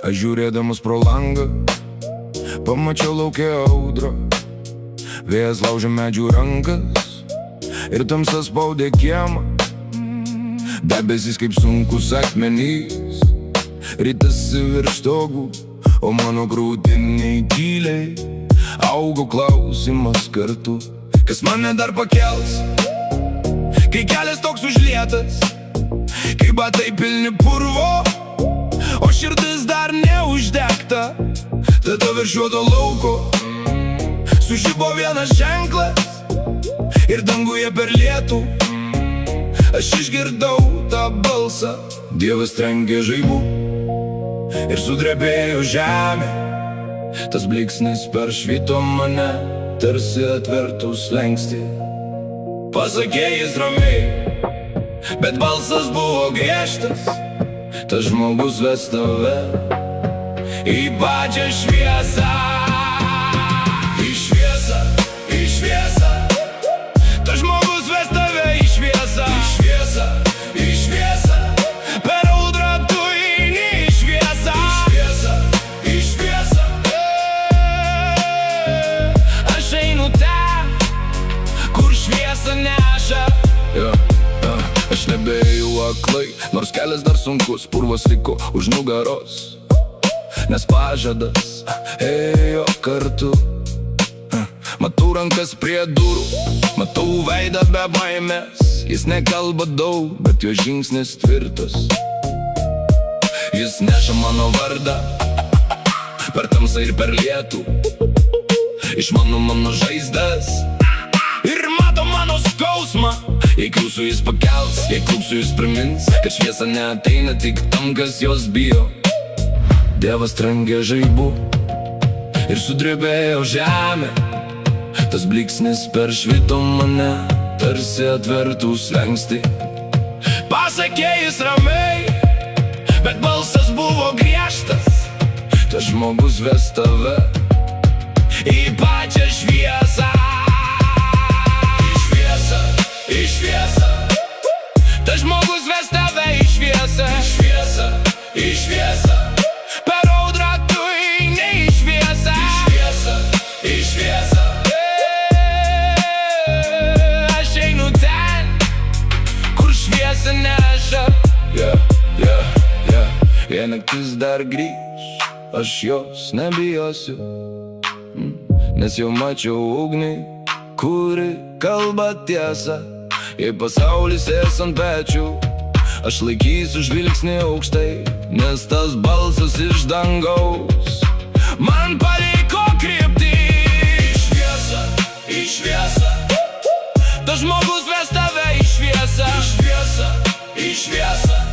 Aš žiūrėdamas pro langą pamačiau lauke audrą, vėjas laužė medžių rankas ir tamsa spaudė kiemą. Debesis kaip sunkus akmenys ritasi virš stogų, o mano krūtiniai tyliai augo klausimas kartu: kas mane dar pakels, kai kelias toks užlietas, kai batai pilni purvo, o širdis dar neuždegta. Tada virš juodo lauko sužibo vienas ženklas ir danguje per lietų aš išgirdau tą balsą. Dievas trenkė žaibu ir sudrebėjo žemė. Tas blyksnis peršvito mane, tarsi atvertų slenkstį. Pasakė jis ramiai, bet balsas buvo griežtas: tas žmogus ves tave į pačią šviesą. Į šviesą, į šviesą. Tas žmogus ves tave į šviesą. Į šviesą, į šviesą. Per audrą tu eini į šviesą. Į šviesą, į šviesą. Aš einu ten, kur šviesa neša. Aš nebejau aklai, nors kelias dar sunkus, purvas liko už nugaros, nes pažadas ėjo kartu. Matau rankas prie durų, matau veidą be baimės. Jis nekalba daug, bet jo žingsnis tvirtas. Jis neša mano vardą per tamsą ir per lietų, išmano mano žaizdas ir mato mano skausmą. Jei kliūsiu jis pakels, jei klupsiu jis primins, kad šviesa neateina tik tam, kas jos bijo. Dievas trenkė žaibu ir sudrebėjo žemė. Tas blyksnis peršvito mane, tarsi atvertų slenkstį. Pasakė jis ramiai, bet balsas buvo griežtas: tas žmogus ves tave į pačią šviesą. Į šviesą, į šviesą. Tas žmogus ves tave į šviesą. Į šviesą, į šviesą. Per audrą tu eini į šviesą. Į šviesą, į šviesą. Aš einu ten, kur šviesa neša. Jei naktis dar grįž, aš jos nebijosiu, nes jau mačiau ugnį, kuri kalba tiesą. Jei pasaulis ės ant pečių, aš laikysiu žvilgsnį aukštai, nes tas balsas iš dangaus man paliko kryptį. Į šviesą, į šviesą. Tas žmogus ves tave į šviesą. Į šviesą, į šviesą.